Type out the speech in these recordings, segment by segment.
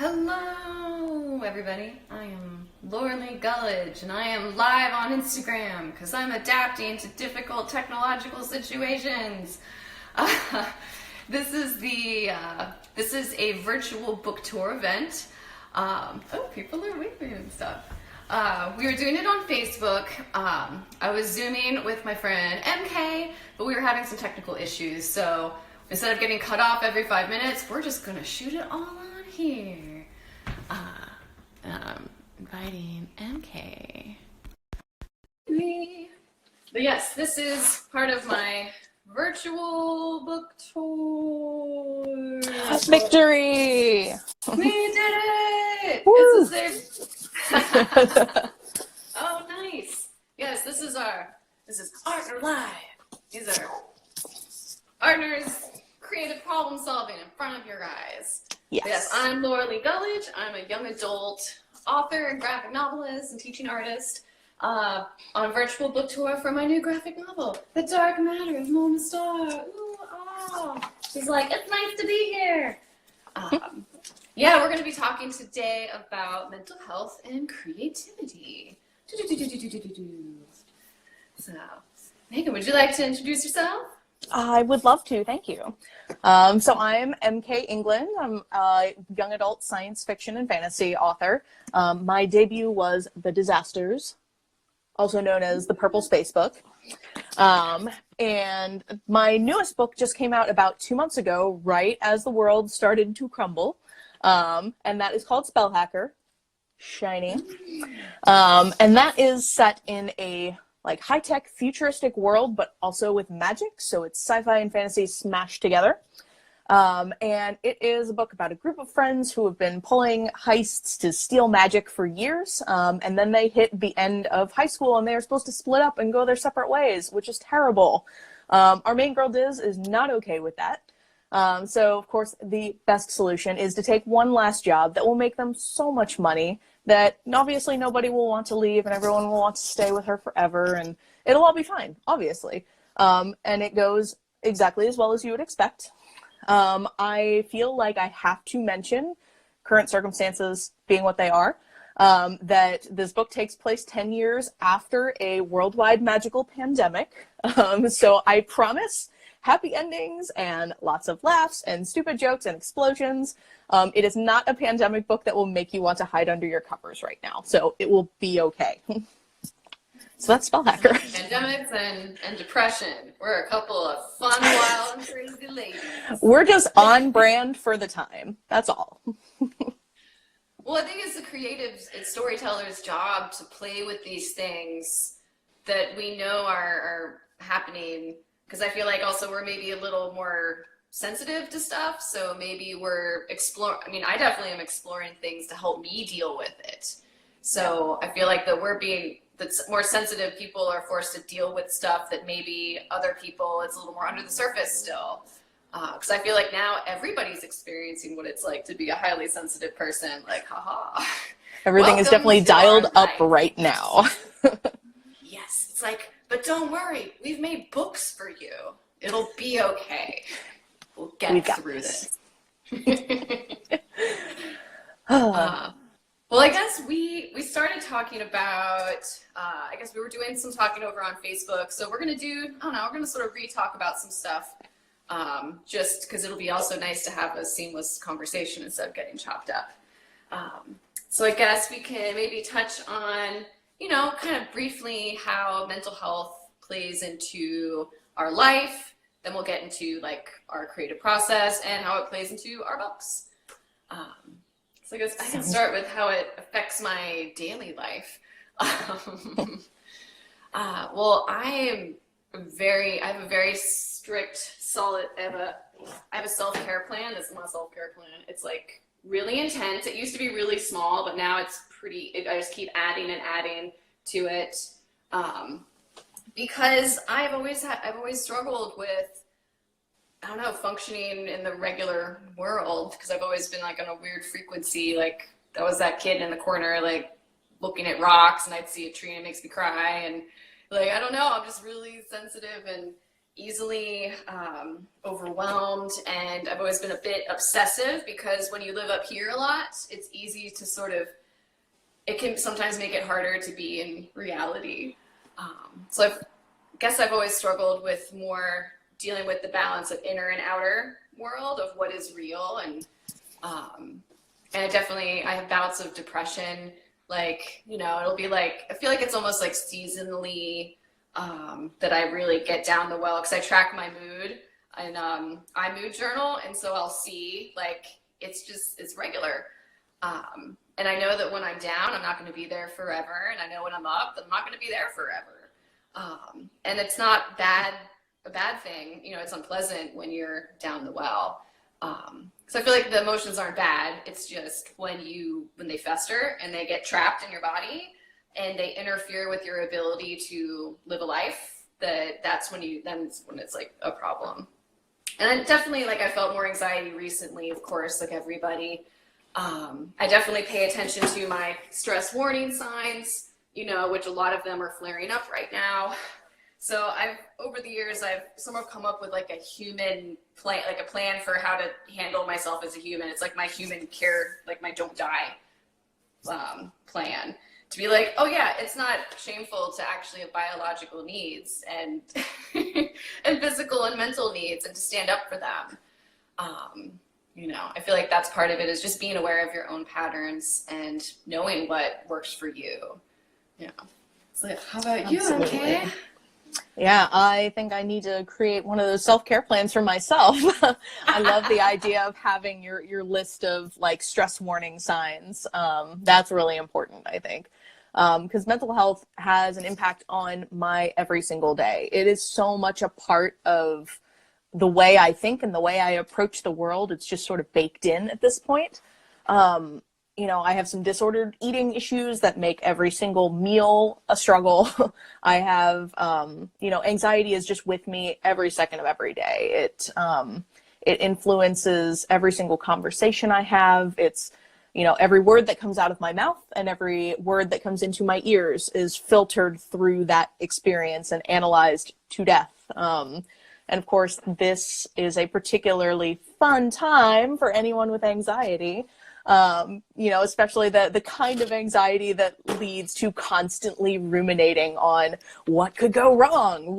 Hello, everybody. I am Laura Lee Gulledge, and I am live on Instagram because I'm adapting to difficult technological situations. Uh, this is a virtual book tour event. People are waving and stuff. We were doing it on Facebook. I was Zooming with my friend MK, but we were having some technical issues, so instead of getting cut off every 5 minutes, we're just gonna shoot it all on here. Inviting MK. But yes, this is part of my virtual book tour. Victory! We did it! Woo! Oh, nice. Yes, this is Artner Live. These are Artner's creative problem solving in front of your eyes. Yes, I'm Laura Lee Gulledge. I'm a young adult author and graphic novelist and teaching artist on a virtual book tour for my new graphic novel, The Dark Matter of Mona Starr. Ooh, oh. She's like, it's nice to be here. Yeah, we're going to be talking today about mental health and creativity. So, Megan, would you like to introduce yourself? I would love to, thank you. So I'm MK England. I'm a young adult science fiction and fantasy author. My debut was The Disasters, also known as The Purple Space Book. And my newest book just came out about 2 months ago, right as the world started to crumble. And that is called Spellhacker. Shiny. And that is set in a high-tech futuristic world, but also with magic. So it's sci-fi and fantasy smashed together. And it is a book about a group of friends who have been pulling heists to steal magic for years. And then they hit the end of high school and they are supposed to split up and go their separate ways, which is terrible. Our main girl Diz is not okay with that. So of course the best solution is to take one last job that will make them so much money that obviously nobody will want to leave and everyone will want to stay with her forever, and it'll all be fine, obviously. And it goes exactly as well as you would expect. I feel like I have to mention, current circumstances being what they are, that this book takes place 10 years after a worldwide magical pandemic. So I promise happy endings and lots of laughs and stupid jokes and explosions. It is not a pandemic book that will make you want to hide under your covers right now, so it will be okay. So that's Spellhacker. Pandemics and depression. We're a couple of fun, wild, and crazy ladies. We're just on brand for the time. That's all. Well, I think it's the creatives and storytellers' job to play with these things that we know are happening. Because I feel like also we're maybe a little more sensitive to stuff, so maybe we're exploring. I mean, I definitely am exploring things to help me deal with it. So I feel like that more sensitive people are forced to deal with stuff that maybe other people, it's a little more under the surface still. Because I feel like now everybody's experiencing what it's like to be a highly sensitive person. Like, haha. Everything is definitely dialed up right now. Yes, it's like, but don't worry, we've made books for you. It'll be okay. We'll get through this. Well, I guess we started talking about, I guess we were doing some talking over on Facebook. So we're going to do, I don't know, we're going to sort of re-talk about some stuff, just because it'll be also nice to have a seamless conversation instead of getting chopped up. So I guess we can maybe touch on, kind of briefly how mental health plays into our life. Then we'll get into our creative process and how it plays into our books. So I guess I can start with how it affects my daily life. Well, I have a very strict, solid, I have a self-care plan. This is my self-care plan. It's really intense. It used to be really small, but now it's I just keep adding and adding to it. Because I've always struggled with, I don't know, functioning in the regular world, because I've always been on a weird frequency. I was that kid in the corner, looking at rocks, and I'd see a tree and it makes me cry. And I don't know, I'm just really sensitive easily overwhelmed, and I've always been a bit obsessive because when you live up here a lot, it's easy to sort of, it can sometimes make it harder to be in reality. So I guess I've always struggled with more dealing with the balance of inner and outer world of what is real, and I have bouts of depression. Like, you know, it'll be like, I feel like it's almost like seasonally that I really get down the well, because I track my mood and I mood journal, and so I'll see like it's regular. And I know that when I'm down, I'm not going to be there forever, and I know when I'm up, I'm not going to be there forever. And it's not a bad thing, you know. It's unpleasant when you're down the well. So I feel like the emotions aren't bad. It's just when they fester and they get trapped in your body and they interfere with your ability to live a life, that's when it's like a problem. And I definitely, like, I felt more anxiety recently, of course, like everybody. I definitely pay attention to my stress warning signs, you know, which a lot of them are flaring up right now. So over the years, I've somewhat come up with like a human plan, like a plan for how to handle myself as a human. It's like my human care, like my don't die plan. To be like, oh yeah, it's not shameful to actually have biological needs and and physical and mental needs, and to stand up for them. You know, I feel like that's part of it, is just being aware of your own patterns and knowing what works for you. Yeah. It's like, how about you, MK? Yeah, I think I need to create one of those self-care plans for myself. I love the idea of having your list of like stress warning signs. That's really important, I think, because mental health has an impact on my every single day. It is so much a part of the way I think and the way I approach the world. It's just sort of baked in at this point. You know, I have some disordered eating issues that make every single meal a struggle. I have, you know, anxiety is just with me every second of every day. It influences every single conversation I have. It's, you know, every word that comes out of my mouth and every word that comes into my ears is filtered through that experience and analyzed to death. And of course, this is a particularly fun time for anyone with anxiety. You know, especially the kind of anxiety that leads to constantly ruminating on what could go wrong,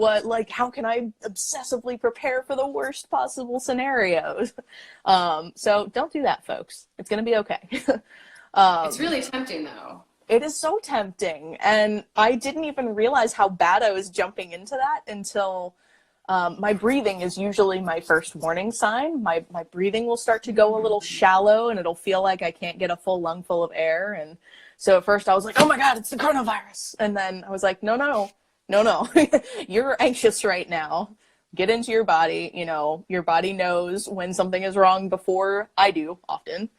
how can I obsessively prepare for the worst possible scenarios. So don't do that, folks. It's going to be okay. It's really tempting, though. It is so tempting. And I didn't even realize how bad I was jumping into that until my breathing is usually my first warning sign. My breathing will start to go a little shallow, and it'll feel like I can't get a full lungful of air. And so at first I was like, oh my God, it's the coronavirus. And then I was like, no. You're anxious right now. Get into your body. You know, your body knows when something is wrong before I do often.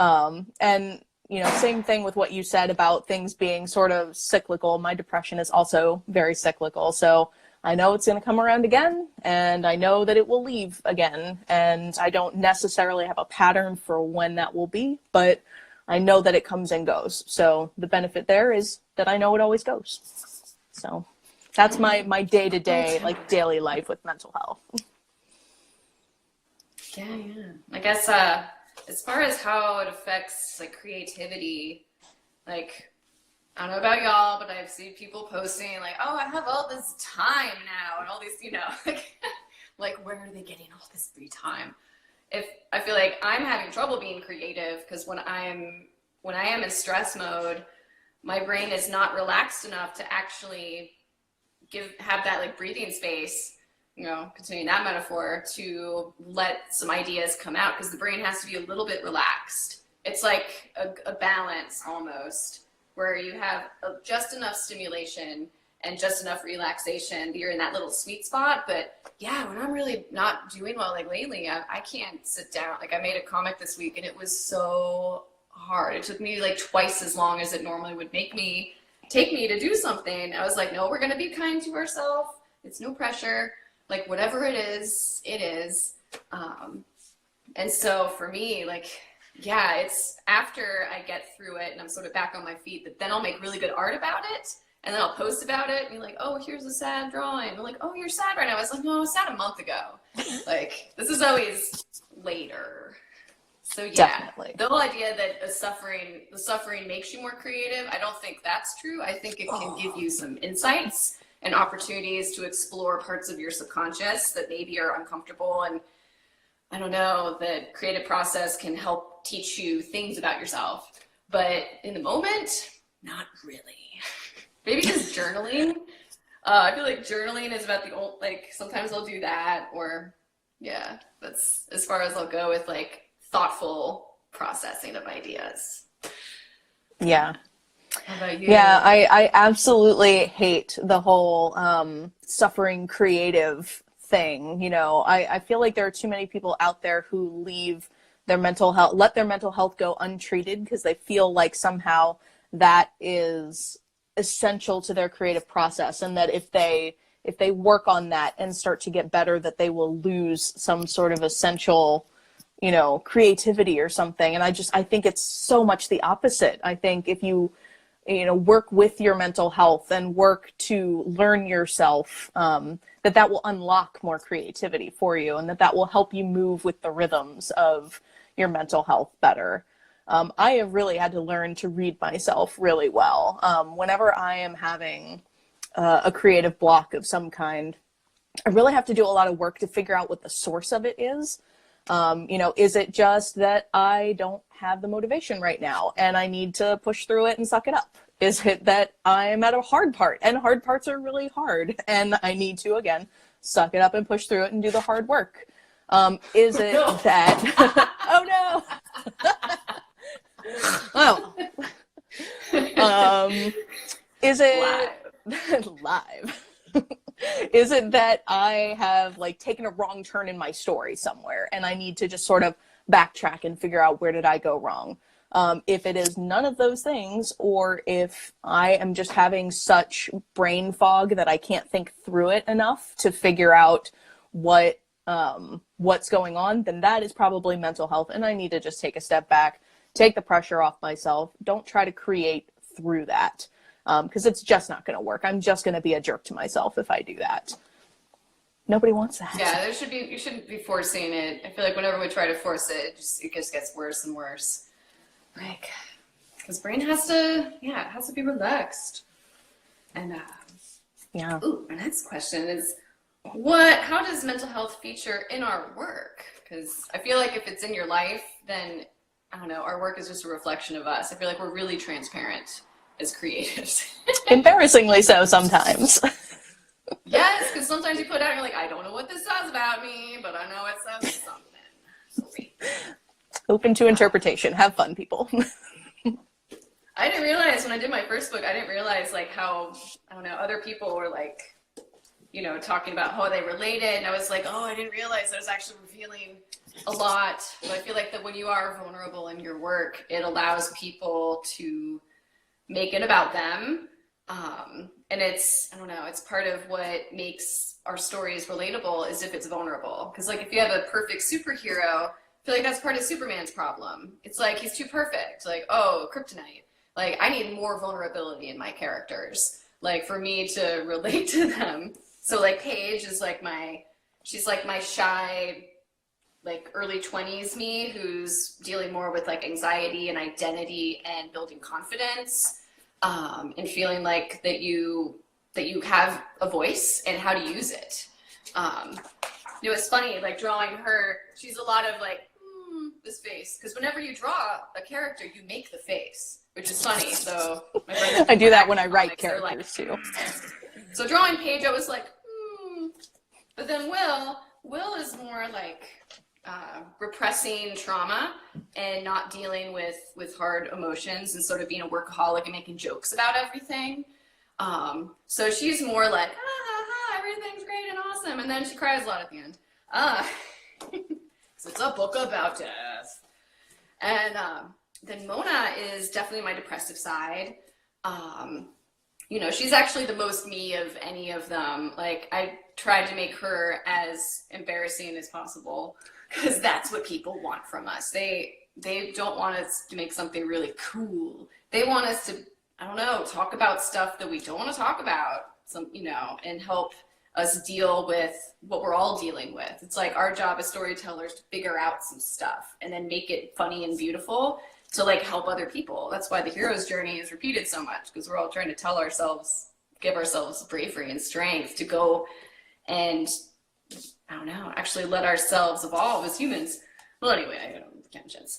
And, you know, same thing with what you said about things being sort of cyclical. My depression is also very cyclical. So I know it's going to come around again, and I know that it will leave again, and I don't necessarily have a pattern for when that will be, but I know that it comes and goes. So the benefit there is that I know it always goes. So that's my day-to-day, like daily life with mental health. Yeah. I guess as far as how it affects like creativity, like, I don't know about y'all, but I've seen people posting like, oh, I have all this time now, and all these, you know, like where are they getting all this free time? I feel like I'm having trouble being creative, because when I am in stress mode, my brain is not relaxed enough to actually have that like breathing space, you know, continuing that metaphor, to let some ideas come out, because the brain has to be a little bit relaxed. It's like a balance almost, where you have just enough stimulation and just enough relaxation. You're in that little sweet spot. But yeah, when I'm really not doing well, like lately, I can't sit down. Like, I made a comic this week, and it was so hard. It took me like twice as long as it normally would take me to do something. I was like, no, we're going to be kind to ourselves. It's no pressure. Like, whatever it is, it is. And so for me, like, yeah, it's after I get through it and I'm sort of back on my feet, that then I'll make really good art about it. And then I'll post about it and be like, oh, here's a sad drawing. I'm like, oh, you're sad right now. I was like, no, I was sad a month ago. Like, this is always later. So yeah, Definitely. the whole idea that the suffering makes you more creative, I don't think that's true. I think it can give you some insights and opportunities to explore parts of your subconscious that maybe are uncomfortable. And I don't know, the creative process can help teach you things about yourself. But in the moment, not really. Maybe just journaling. I feel like journaling is about the old, like, sometimes I'll do that, or yeah, that's as far as I'll go with like thoughtful processing of ideas. Yeah. How about you? Yeah, I absolutely hate the whole suffering creative thing. You know, I feel like there are too many people out there who leave their mental health, let their mental health go untreated because they feel like somehow that is essential to their creative process, and that if they work on that and start to get better, that they will lose some sort of essential, you know, creativity or something. And I think it's so much the opposite. I think if you work with your mental health and work to learn yourself, that will unlock more creativity for you, and that will help you move with the rhythms of your mental health better. I have really had to learn to read myself really well. Whenever I am having a creative block of some kind, I really have to do a lot of work to figure out what the source of it is. Is it just that I don't have the motivation right now and I need to push through it and suck it up? Is it that I'm at a hard part and hard parts are really hard and I need to, again, suck it up and push through it and do the hard work? Is it that, oh no. Oh. Is it live? Is it that I have like taken a wrong turn in my story somewhere and I need to just sort of backtrack and figure out where did I go wrong? If it is none of those things, or if I am just having such brain fog that I can't think through it enough to figure out what's going on, then that is probably mental health, and I need to just take a step back, take the pressure off myself. Don't try to create through that, because it's just not going to work. I'm just going to be a jerk to myself if I do that. Nobody wants that. Yeah, you shouldn't be forcing it. I feel like whenever we try to force it, it just gets worse and worse. Like, because brain has to be relaxed. And yeah. Ooh, my next question is, how does mental health feature in our work? Because I feel like if it's in your life, then I don't know, our work is just a reflection of us. I feel like we're really transparent as creatives. Embarrassingly so sometimes. Yes, because sometimes you put out and you're like, I don't know what this says about me, but I know it says something. Open to interpretation. Have fun, people. I didn't realize when I did my first book, I didn't realize like how, I don't know, other people were like, you know, talking about how they related. And I was like, oh, I didn't realize I was actually revealing a lot. But I feel like that when you are vulnerable in your work, it allows people to make it about them. And it's, I don't know, it's part of what makes our stories relatable is if it's vulnerable. Because like if you have a perfect superhero, I feel like that's part of Superman's problem. It's like he's too perfect. Like, oh, kryptonite. Like I need more vulnerability in my characters, like for me to relate to them. So like Paige is like she's like my shy, like early 20s me who's dealing more with like anxiety and identity and building confidence, and feeling like that you have a voice and how to use it. It's funny, like drawing her, she's a lot of like, this face. Because whenever you draw a character, you make the face, which is funny. So my friends I do that when I write characters too. So drawing Paige, I was like, But then Will is more like repressing trauma and not dealing with hard emotions and sort of being a workaholic and making jokes about everything. So she's more like, everything's great and awesome. And then she cries a lot at the end. So it's a book about death. And then Mona is definitely my depressive side. She's actually the most me of any of them. Like, I tried to make her as embarrassing as possible because that's what people want from us. They don't want us to make something really cool. They want us to, I don't know, talk about stuff that we don't want to talk about, and help us deal with what we're all dealing with. It's like our job as storytellers to figure out some stuff and then make it funny and beautiful to like help other people. That's why the hero's journey is repeated so much, because we're all trying to give ourselves bravery and strength to go and, I don't know, actually let ourselves evolve as humans. Well, anyway, I don't know, tangents.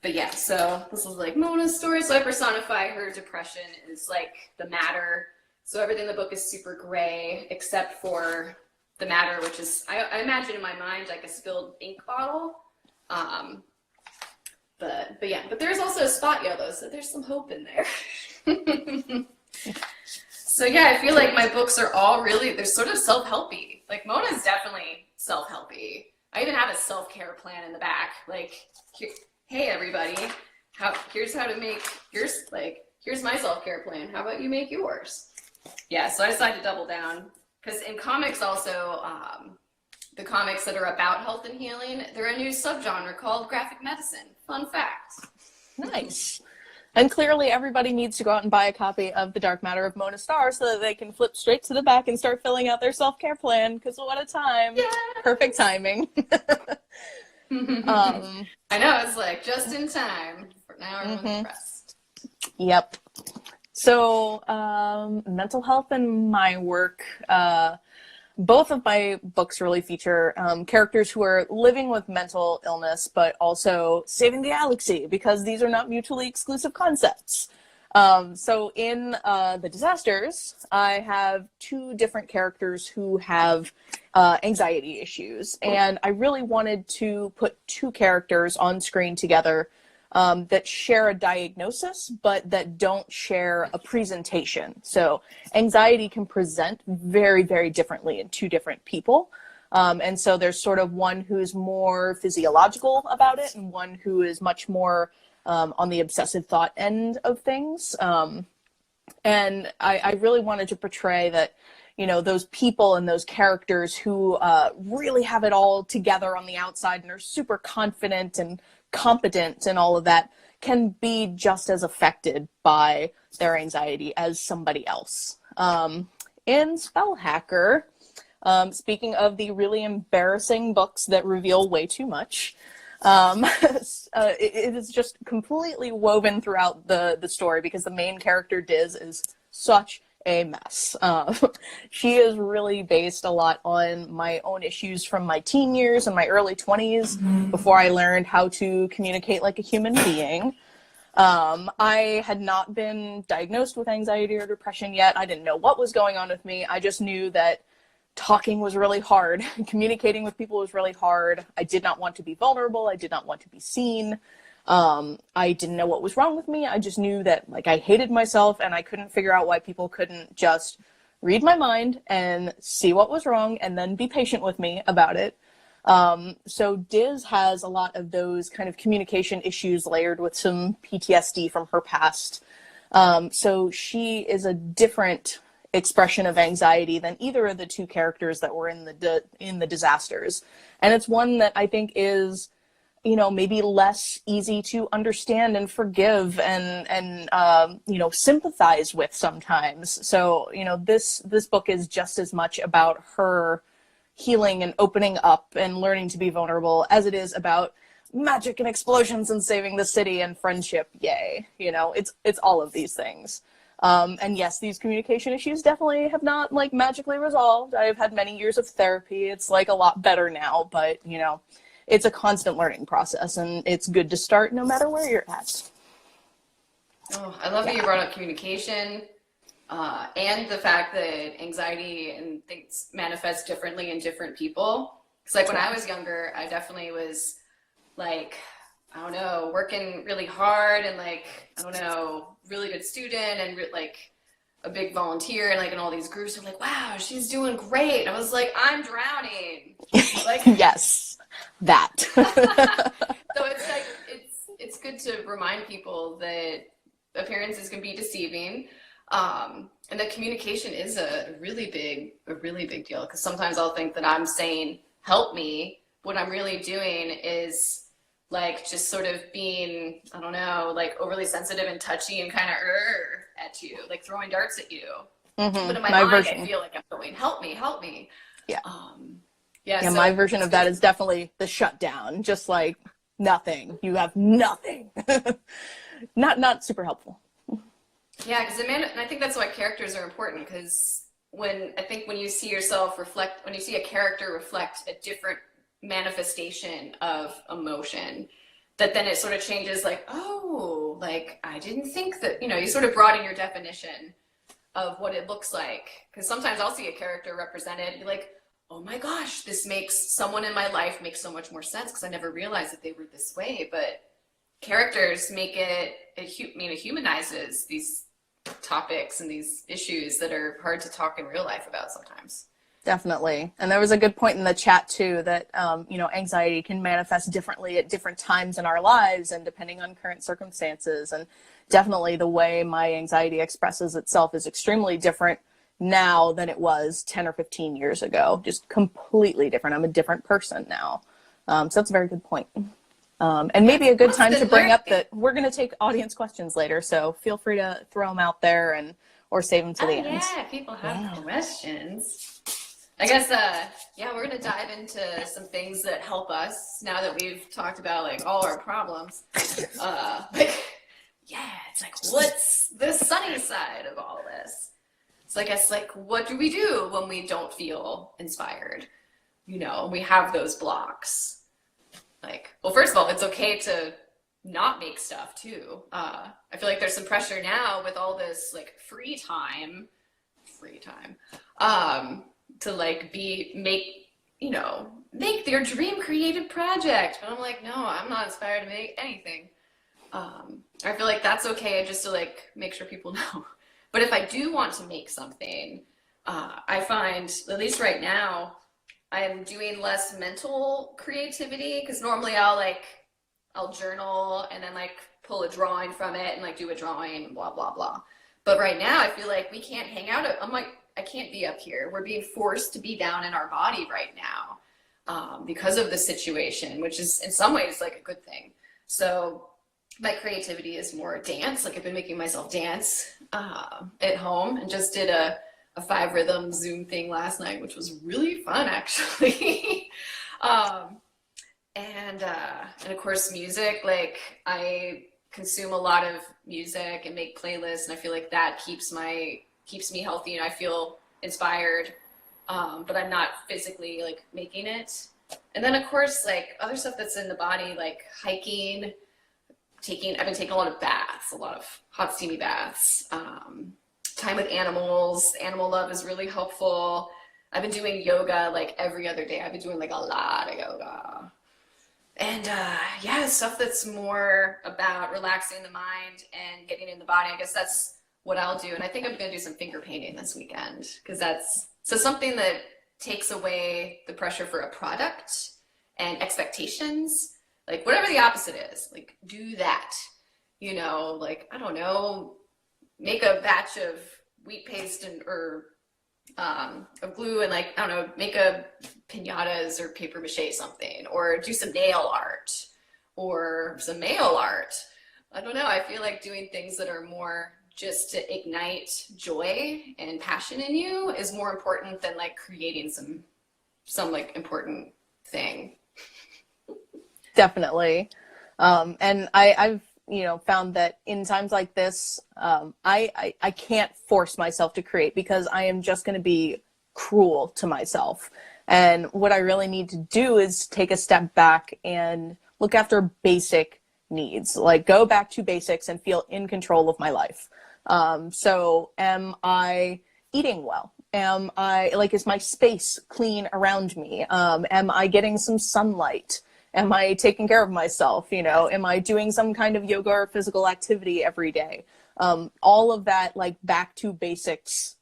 But yeah, so this is like Mona's story. So I personify her depression is like the matter. So everything in the book is super gray, except for the matter, which is, I imagine in my mind, like a spilled ink bottle. But there's also a spot yellow, so there's some hope in there. So yeah, I feel like my books are all really, they're sort of self-helpy. Like Mona's definitely self-helpy. I even have a self-care plan in the back. Like, hey everybody, here's my self-care plan. How about you make yours? Yeah, so I decided to double down, because in comics also, the comics that are about health and healing, they're a new subgenre called graphic medicine. Fun fact. Nice. And clearly everybody needs to go out and buy a copy of The Dark Matter of Mona Starr so that they can flip straight to the back and start filling out their self-care plan, because what a time. Yes. Perfect timing. I know, it's like just in time. For now everyone's depressed. Yep. So, mental health and my work, both of my books really feature characters who are living with mental illness, but also saving the galaxy, because these are not mutually exclusive concepts. So in The Disasters, I have two different characters who have anxiety issues, and I really wanted to put two characters on screen together that share a diagnosis, but that don't share a presentation. So anxiety can present very, very differently in two different people. And so there's sort of one who's more physiological about it and one who is much more on the obsessive thought end of things. And I really wanted to portray that, those people and those characters who really have it all together on the outside and are super confident and competent and all of that can be just as affected by their anxiety as somebody else. In Spellhacker, speaking of the really embarrassing books that reveal way too much, it is just completely woven throughout the story, because the main character Diz is such a mess. She is really based a lot on my own issues from my teen years and my early 20s before I learned how to communicate like a human being. I had not been diagnosed with anxiety or depression yet. I didn't know what was going on with me. I just knew that talking was really hard. Communicating with people was really hard. I did not want to be vulnerable. I did not want to be seen. I didn't know what was wrong with me. I just knew that I hated myself, and I couldn't figure out why people couldn't just read my mind and see what was wrong and then be patient with me about it. So Diz has a lot of those kind of communication issues layered with some PTSD from her past. So she is a different expression of anxiety than either of the two characters that were in the Disasters. And it's one that I think is, maybe less easy to understand and forgive and sympathize with sometimes. So, this book is just as much about her healing and opening up and learning to be vulnerable as it is about magic and explosions and saving the city and friendship. Yay. It's all of these things. And yes, these communication issues definitely have not magically resolved. I've had many years of therapy. It's a lot better now, but it's a constant learning process, and it's good to start no matter where you're at. Oh, I love that you brought up communication, and the fact that anxiety and things manifest differently in different people. Because when I was younger, I definitely was working really hard and really good student and a big volunteer and in all these groups. I'm like, wow, she's doing great. I was like, I'm drowning. Yes, that. So it's good to remind people that appearances can be deceiving, and that communication is a really big deal. Because sometimes I'll think that I'm saying, help me. What I'm really doing is like just sort of being, I don't know, like overly sensitive and touchy and kind of at you, like throwing darts at you. Mm-hmm. But in my mind, I feel like I'm going, help me, help me. Yeah. Yeah. Yeah. So My version of that is definitely the shutdown. Just like nothing. You have nothing. Not super helpful. Yeah, because and I think that's why characters are important, because when you see yourself reflect, when you see a character reflect a different manifestation of emotion, that then it sort of changes, like, oh, like I didn't think that, you sort of broaden your definition of what it looks like. Because sometimes I'll see a character represented and be like, oh my gosh, this makes someone in my life make so much more sense, because I never realized that they were this way. But characters make it humanizes these topics and these issues that are hard to talk in real life about sometimes. Definitely. And there was a good point in the chat too that, anxiety can manifest differently at different times in our lives and depending on current circumstances. And definitely the way my anxiety expresses itself is extremely different now than it was 10 or 15 years ago. Just completely different. I'm a different person now. So that's a very good point. And maybe a good time to bring up that we're going to take audience questions later. So feel free to throw them out there or save them to the end. Yeah, people have questions. I guess, we're going to dive into some things that help us now that we've talked about like all our problems. It's like, what's the sunny side of all this? So I guess, like, what do we do when we don't feel inspired? We have those blocks. Like, well, first of all, it's okay to not make stuff too. I feel like there's some pressure now with all this like free time, to like make your dream creative project. But I'm like, no, I'm not inspired to make anything. I feel like that's okay just to like make sure people know. But if I do want to make something, I find, at least right now, I'm doing less mental creativity, because normally I'll journal and then like pull a drawing from it and like do a drawing, blah, blah, blah. But right now I feel like we can't hang out. I'm like, I can't be up here. We're being forced to be down in our body right now because of the situation, which is in some ways like a good thing. So my creativity is more dance. Like I've been making myself dance at home, and just did a 5-rhythm Zoom thing last night, which was really fun actually. And of course music, like I consume a lot of music and make playlists, and I feel like that keeps me healthy and I feel inspired, but I'm not physically like making it. And then of course like other stuff that's in the body, like hiking, I've been taking a lot of baths, a lot of hot steamy baths, time with animals. Animal love is really helpful. I've been doing yoga like every other day. I've been doing like a lot of yoga. And stuff that's more about relaxing the mind and getting in the body. I guess that's what I'll do. And I think I'm going to do some finger painting this weekend, because that's something that takes away the pressure for a product and expectations. Like whatever the opposite is, like do that, like, I don't know, make a batch of wheat paste or of glue and like, I don't know, make a piñatas or paper mache something, or do some nail art or some mail art. I don't know. I feel like doing things that are more just to ignite joy and passion in you is more important than like creating some like important thing. Definitely. And I've found that in times like this, I can't force myself to create, because I am just going to be cruel to myself. And what I really need to do is take a step back and look after basic needs, like go back to basics and feel in control of my life. So am I eating well? Is my space clean around me? Am I getting some sunlight? Am I taking care of myself? Am I doing some kind of yoga or physical activity every day? All of that, like back to basics,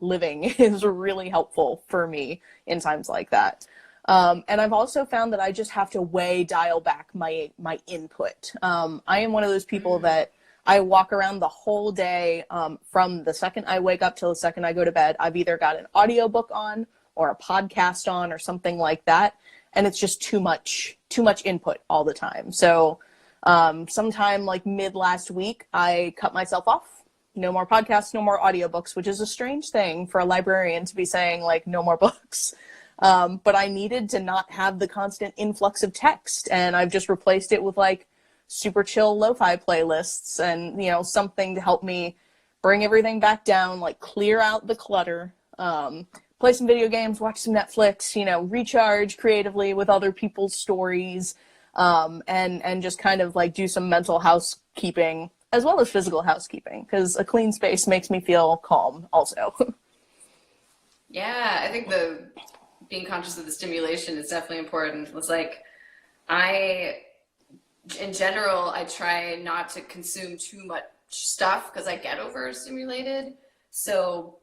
living is really helpful for me in times like that. And I've also found that I just have to dial back my input. I am one of those people that I walk around the whole day, from the second I wake up till the second I go to bed. I've either got an audiobook on or a podcast on or something like that. and it's just too much input all the time. So sometime like mid last week, I cut myself off. No more podcasts, no more audiobooks, which is a strange thing for a librarian to be saying, like, no more books. But I needed to not have the constant influx of text, and I've just replaced it with like super chill lo-fi playlists and, you know, something to help me bring everything back down, like clear out the clutter, play some video games, watch some Netflix, you know, recharge creatively with other people's stories, and just kind of like do some mental housekeeping as well as physical housekeeping, because a clean space makes me feel calm also. Yeah, I think being conscious of the stimulation is definitely important. It's like, in general, I try not to consume too much stuff because I get overstimulated. So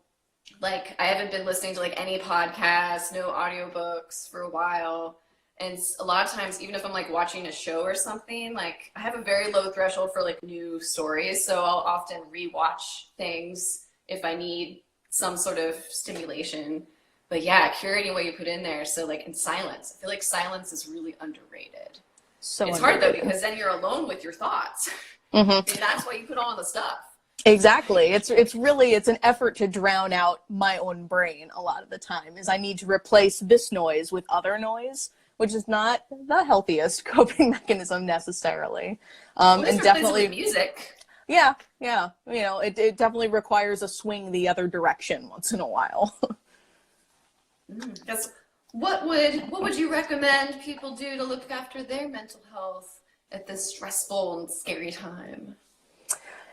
like, I haven't been listening to like any podcasts, no audiobooks for a while. And a lot of times, even if I'm like watching a show or something, like I have a very low threshold for like new stories. So I'll often rewatch things if I need some sort of stimulation. But yeah, curating what you put in there. So like in silence, I feel like silence is really underrated. So it's hard though, because then you're alone with your thoughts. Mm-hmm. And that's why you put on the stuff. Exactly. It's an effort to drown out my own brain a lot of the time, is I need to replace this noise with other noise, which is not the healthiest coping mechanism necessarily. And definitely music. Yeah. You know, it definitely requires a swing the other direction once in a while. What would you recommend people do to look after their mental health at this stressful and scary time?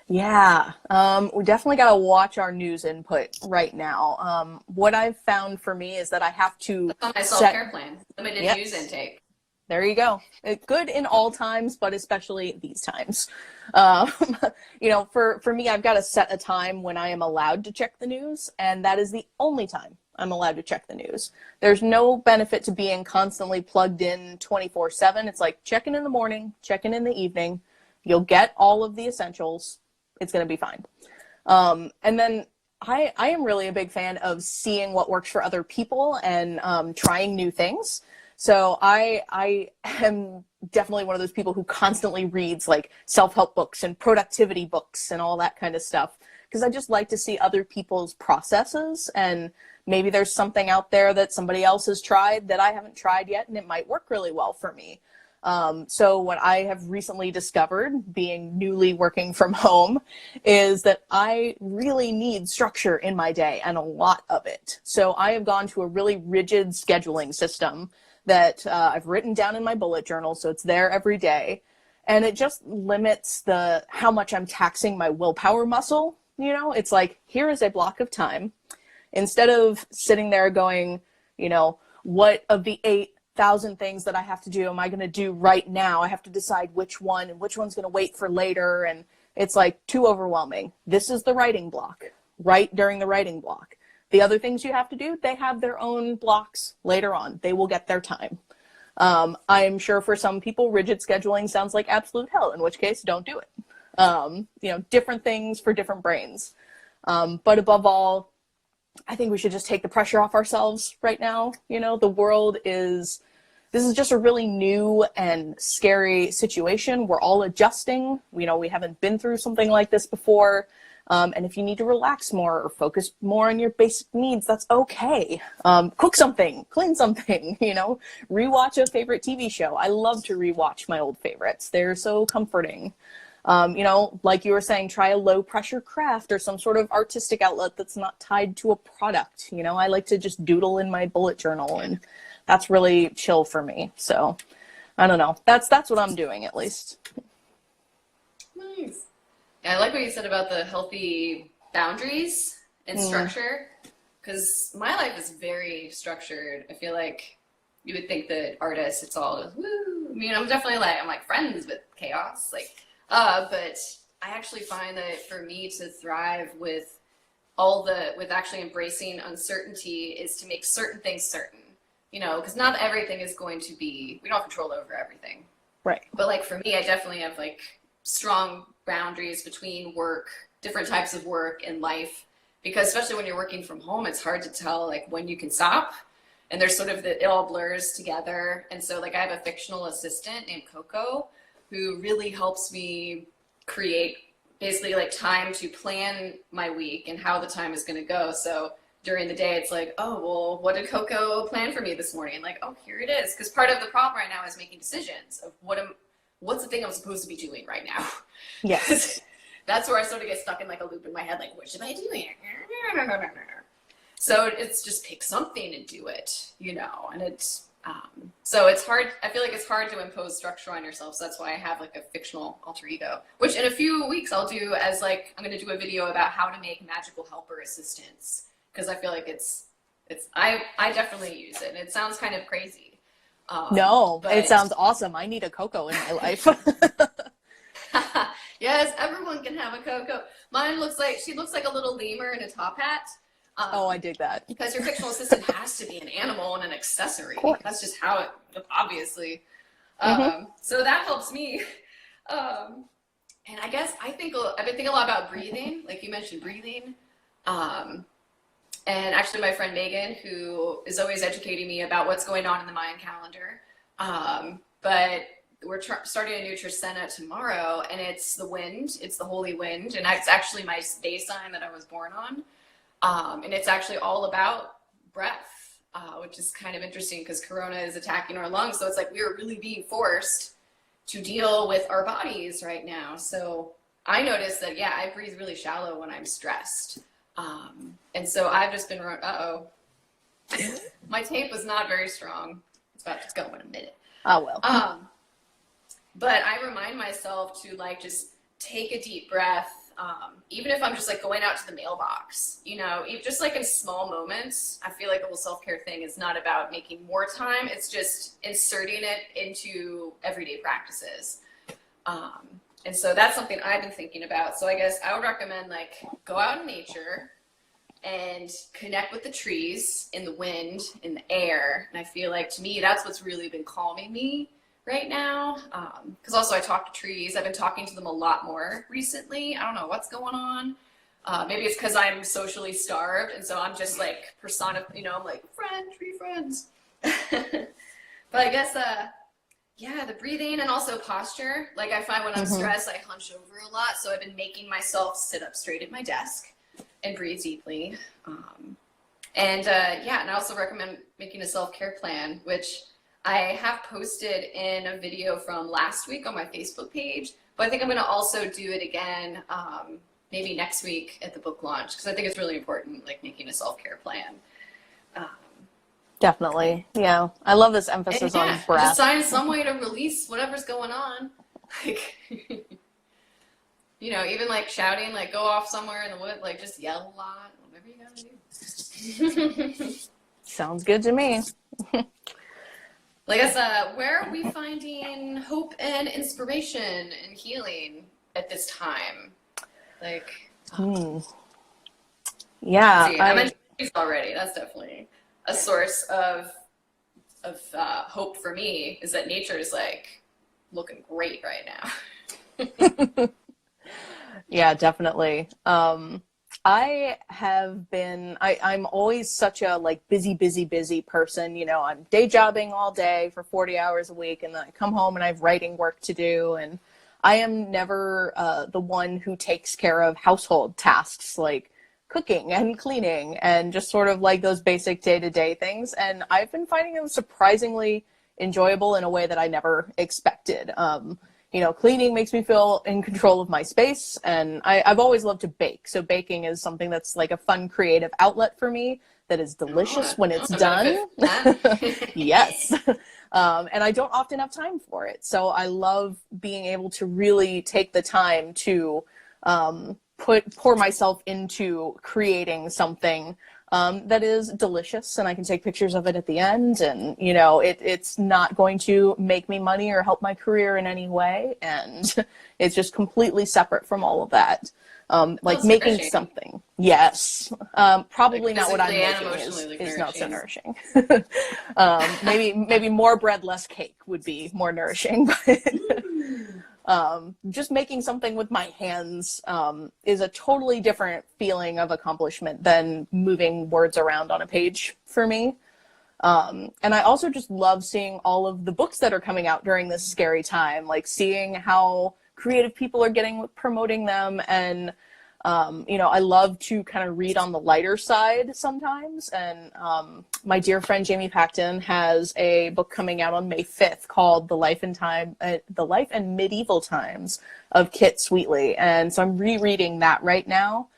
Yeah, we definitely got to watch our news input right now. What I've found for me is that I have to That's on my self-care plan. Limited Yes. news intake. There you go. It's good in all times, but especially these times. You know, for me, I've got to set a time when I am allowed to check the news, and that is the only time I'm allowed to check the news. There's no benefit to being constantly plugged in 24/7. It's like checking in the morning, checking in the evening. You'll get all of the essentials. It's going to be fine. And then I am really a big fan of seeing what works for other people and trying new things. So I am definitely one of those people who constantly reads like self-help books and productivity books and all that kind of stuff, because I just like to see other people's processes, and maybe there's something out there that somebody else has tried that I haven't tried yet, and it might work really well for me. So what I have recently discovered, being newly working from home, is that I really need structure in my day, and a lot of it. So I have gone to a really rigid scheduling system that I've written down in my bullet journal, so it's there every day. And it just limits how much I'm taxing my willpower muscle. You know, it's like, here is a block of time. Instead of sitting there going, you know, what of the 8,000 things that I have to do am I going to do right now? I have to decide which one, and which one's going to wait for later. And it's like too overwhelming. This is the writing block. Write during the writing block. The other things you have to do, they have their own blocks later on. They will get their time. I am sure for some people, rigid scheduling sounds like absolute hell, in which case, don't do it. You know, different things for different brains. But above all, I think we should just take the pressure off ourselves right now. You know, this is just a really new and scary situation. We're all adjusting. You know, we haven't been through something like this before. And if you need to relax more or focus more on your basic needs, that's okay. Cook something, clean something, you know, rewatch a favorite TV show. I love to rewatch my old favorites. They're so comforting. You know, like you were saying, try a low pressure craft or some sort of artistic outlet that's not tied to a product. You know, I like to just doodle in my bullet journal, and that's really chill for me. So I don't know. That's what I'm doing, at least. Nice. Yeah, I like what you said about the healthy boundaries and structure, because my life is very structured. I feel like you would think that artists, it's all woo. I mean, I'm like friends with chaos, like, but I actually find that for me to thrive with actually embracing uncertainty is to make certain things certain, you know, because not everything is going to be, we don't have control over everything. Right. But like for me, I definitely have like strong boundaries between work, different types of work and life, because especially when you're working from home, it's hard to tell like when you can stop and there's sort of it all blurs together. And so like I have a fictional assistant named Coco who really helps me create basically like time to plan my week and how the time is going to go. So during the day, it's like, oh, well, what did Coco plan for me this morning? Like, oh, here it is. Because part of the problem right now is making decisions of what's the thing I'm supposed to be doing right now? Yes. That's where I sort of get stuck in like a loop in my head, like, what should I do? So it's just pick something and do it, you know, and it's, so it's hard. I feel like it's hard to impose structure on yourself. So that's why I have like a fictional alter ego, which in a few weeks I'll do as like, I'm going to do a video about how to make magical helper assistants. Cause I feel like I definitely use it and it sounds kind of crazy. No, it sounds awesome. I need a Coco in my life. Yes, everyone can have a Coco. Mine she looks like a little lemur in a top hat. Oh, I dig that. Because your fictional assistant has to be an animal and an accessory. That's just how it, obviously. So that helps me. And I guess I've been thinking a lot about breathing. Like you mentioned breathing. And actually my friend Megan, who is always educating me about what's going on in the Mayan calendar. But we're starting a new Trisena tomorrow, and it's the wind. It's the holy wind. And it's actually my day sign that I was born on. And it's actually all about breath, which is kind of interesting because Corona is attacking our lungs. So it's like we are really being forced to deal with our bodies right now. So I noticed that, yeah, I breathe really shallow when I'm stressed. And so I've just been, my tape was not very strong. It's about to go in a minute. Oh, well. But I remind myself to like, just take a deep breath. Even if I'm just like going out to the mailbox, you know, just like in small moments, I feel like the whole self-care thing is not about making more time. It's just inserting it into everyday practices. And so that's something I've been thinking about. So I guess I would recommend like go out in nature and connect with the trees, in the wind, in the air. And I feel like to me, that's what's really been calming me right now. Because also I talk to trees. I've been talking to them a lot more recently. I don't know what's going on. Maybe it's because I'm socially starved. And so I'm just like you know, I'm like, tree friends. But I guess, yeah, the breathing and also posture. Like I find when I'm stressed, I hunch over a lot. So I've been making myself sit up straight at my desk and breathe deeply. And I also recommend making a self-care plan, which I have posted in a video from last week on my Facebook page, but I think I'm going to also do it again, maybe next week at the book launch, because I think it's really important, like making a self-care plan. Definitely. Yeah. I love this emphasis on breath. Just find some way to release whatever's going on. Like, you know, even like shouting, like go off somewhere in the wood, like just yell a lot, whatever you gotta do. Sounds good to me. Like I said, where are we finding hope and inspiration and healing at this time? Like, yeah, I mentioned trees already. That's definitely a source of hope for me, is that nature is like looking great right now. Yeah, definitely. I have been, I'm always such a like busy person. You know, I'm day jobbing all day for 40 hours a week, and then I come home and I have writing work to do. And I am never the one who takes care of household tasks like cooking and cleaning and just sort of like those basic day-to-day things. And I've been finding them surprisingly enjoyable in a way that I never expected. You know, cleaning makes me feel in control of my space, and I've always loved to bake. So baking is something that's like a fun, creative outlet for me that is delicious when it's done. Yes. And I don't often have time for it. So I love being able to really take the time to pour myself into creating something that is delicious, and I can take pictures of it at the end, and you know, it's not going to make me money or help my career in any way, and it's just completely separate from all of that. Like making nourishing. Something, yes, probably like not what I'm making is not so nourishing. Maybe more bread, less cake would be more nourishing, but just making something with my hands is a totally different feeling of accomplishment than moving words around on a page for me. And I also just love seeing all of the books that are coming out during this scary time, like seeing how creative people are getting with promoting them. And, you know, I love to kind of read on the lighter side sometimes. And my dear friend Jamie Pacton has a book coming out on May 5th called The Life and Medieval Times of Kit Sweetly. And so I'm rereading that right now.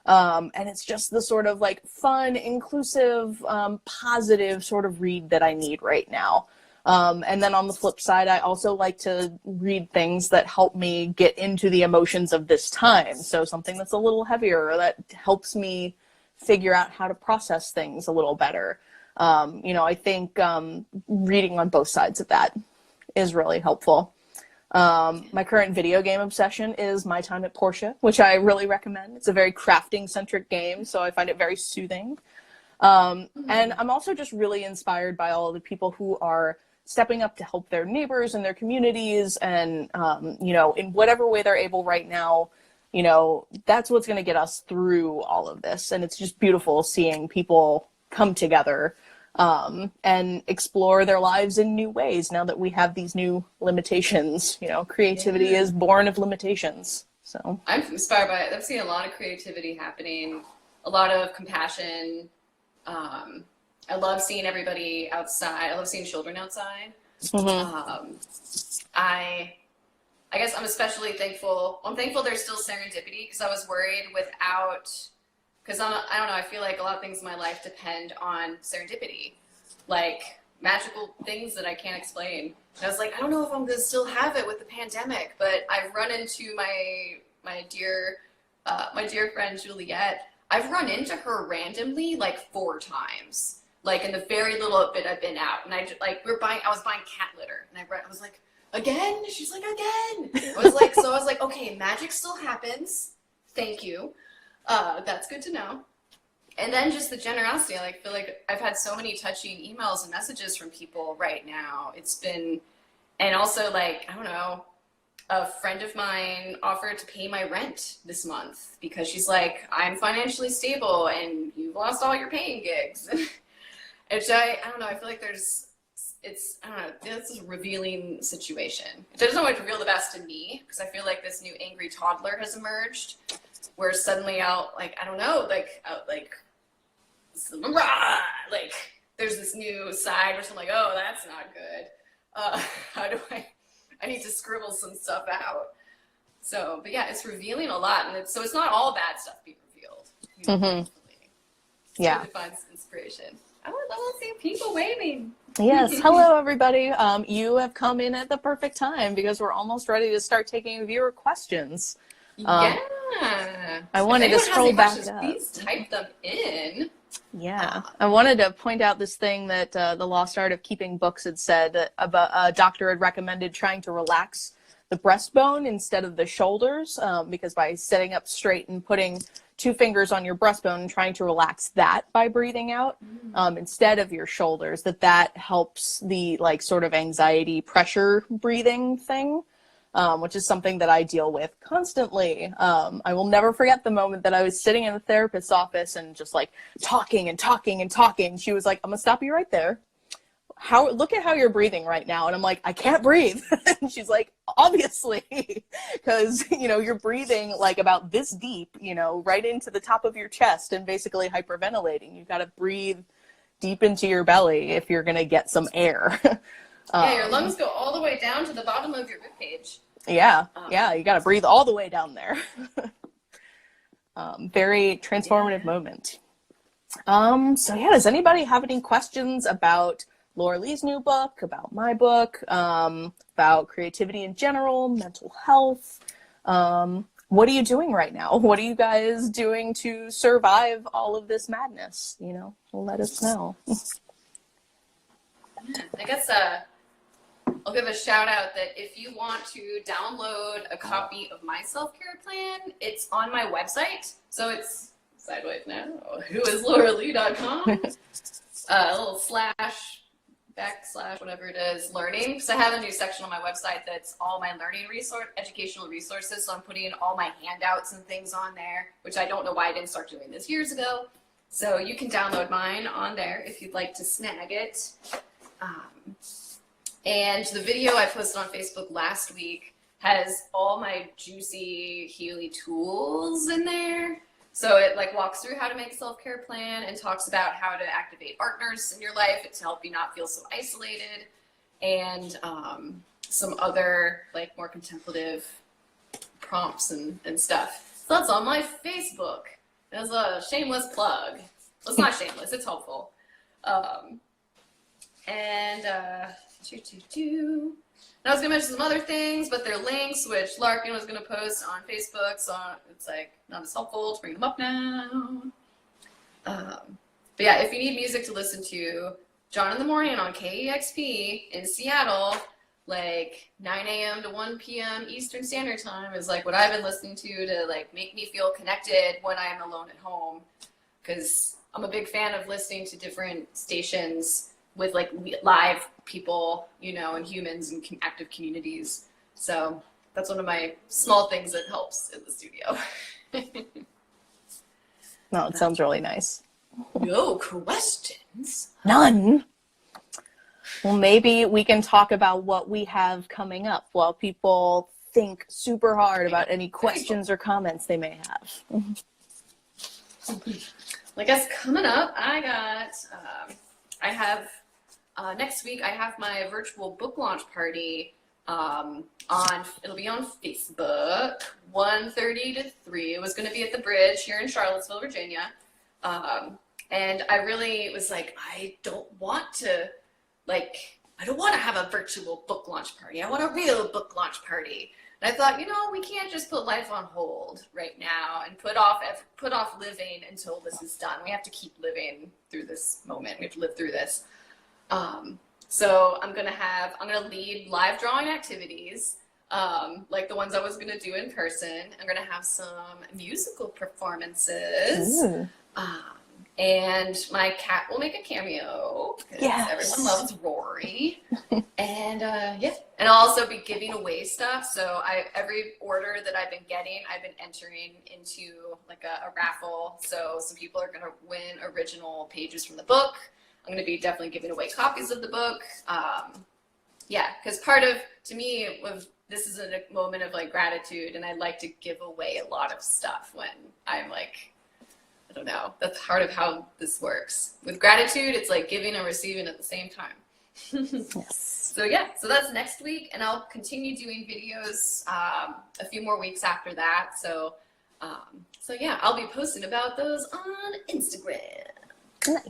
And it's just the sort of like fun, inclusive, positive sort of read that I need right now. And then on the flip side, I also like to read things that help me get into the emotions of this time. So something that's a little heavier or that helps me figure out how to process things a little better. You know, I think reading on both sides of that is really helpful. My current video game obsession is My Time at Portia, which I really recommend. It's a very crafting-centric game, so I find it very soothing. And I'm also just really inspired by all of the people who are stepping up to help their neighbors and their communities and, you know, in whatever way they're able right now. You know, that's what's going to get us through all of this. And it's just beautiful seeing people come together and explore their lives in new ways now that we have these new limitations. You know, creativity is born of limitations. So I'm inspired by it. I've seen a lot of creativity happening, a lot of compassion. I love seeing everybody outside. I love seeing children outside. I guess I'm especially thankful. I'm thankful there's still serendipity because I was worried because I don't know, I feel like a lot of things in my life depend on serendipity, like magical things that I can't explain. And I was like, I don't know if I'm going to still have it with the pandemic, but I've run into my dear friend Juliet. I've run into her randomly like 4 times, like in the very little bit I've been out. And I was buying cat litter, and I was like, again? She's like, again. I was like, okay, magic still happens. Thank you. That's good to know. And then just the generosity. I feel like I've had so many touching emails and messages from people right now. And also like, I don't know, a friend of mine offered to pay my rent this month because she's like, I'm financially stable and you've lost all your paying gigs. Which I don't know, I feel like I don't know, this is a revealing situation. It doesn't always reveal the best in me because I feel like this new angry toddler has emerged where suddenly I don't know, there's this new side where I'm like, oh, that's not good. I need to scribble some stuff out. So, but yeah, it's revealing a lot. And it's not all bad stuff being revealed. You know, Yeah. To find some inspiration. I love seeing people waving. Yes. Hello, everybody. You have come in at the perfect time because we're almost ready to start taking viewer questions. Yeah. I wanted to scroll back up. Please type them in. Yeah. I wanted to point out this thing that The Lost Art of Keeping Books had said about a doctor had recommended trying to relax the breastbone instead of the shoulders because by sitting up straight and putting 2 fingers on your breastbone and trying to relax that by breathing out instead of your shoulders, that helps the like sort of anxiety pressure breathing thing. Which is something that I deal with constantly. I will never forget the moment that I was sitting in the therapist's office and just like talking and talking and talking. She was like, I'm gonna stop you right there. Look at how you're breathing right now. And I'm like, I can't breathe. And she's like, obviously, because, you know, you're breathing like about this deep, you know, right into the top of your chest and basically hyperventilating. You've got to breathe deep into your belly if you're going to get some air. Yeah, your lungs go all the way down to the bottom of your ribcage. Yeah, you got to breathe all the way down there. Very transformative moment. So yeah, does anybody have any questions about Laura Lee's new book, about my book, about creativity in general, mental health? What are you doing right now? What are you guys doing to survive all of this madness? You know, let us know. I guess I'll give a shout out that if you want to download a copy of my self-care plan, it's on my website. So it's sideways now, whoislauralee.com, a little / whatever it is, learning. Because I have a new section on my website that's all my learning educational resources. So I'm putting all my handouts and things on there, which I don't know why I didn't start doing this years ago. So you can download mine on there if you'd like to snag it. And the video I posted on Facebook last week has all my juicy Healy tools in there. So it like walks through how to make a self-care plan and talks about how to activate Artners in your life to help you not feel so isolated, and some other like more contemplative prompts and stuff. So that's on my Facebook. That's a shameless plug. Well, it's not shameless, it's helpful. I was gonna mention some other things, but they're links which Larkin was gonna post on Facebook, so it's like not as helpful to bring them up now. But yeah, if you need music to listen to, John in the Morning on KEXP in Seattle, like 9 a.m. to 1 p.m. Eastern Standard Time is like what I've been listening to like make me feel connected when I'm alone at home, because I'm a big fan of listening to different stations with like live people, you know, and humans and active communities. So that's one of my small things that helps in the studio. No, it sounds really nice. No questions? None. Well, maybe we can talk about what we have coming up while people think super hard about any questions or comments they may have. I guess coming up, I have next week, I have my virtual book launch party it'll be on Facebook, 1:30 to 3. It was going to be at the Bridge here in Charlottesville, Virginia. And I really was like, I don't want to have a virtual book launch party. I want a real book launch party. And I thought, we can't just put life on hold right now and put off living until this is done. We have to keep living through this moment. We have to live through this. So I'm gonna lead live drawing activities, like the ones I was gonna do in person. I'm gonna have some musical performances. And my cat will make a cameo because everyone loves Rory. And and I'll also be giving away stuff. So every order that I've been getting, I've been entering into like a raffle. So some people are gonna win original pages from the book. I'm going to be definitely giving away copies of the book. Because to me, this is a moment of like gratitude, and I like to give away a lot of stuff when I'm like, I don't know, that's part of how this works. With gratitude, it's like giving and receiving at the same time. Yes. So that's next week, and I'll continue doing videos a few more weeks after that. So I'll be posting about those on Instagram. Nice.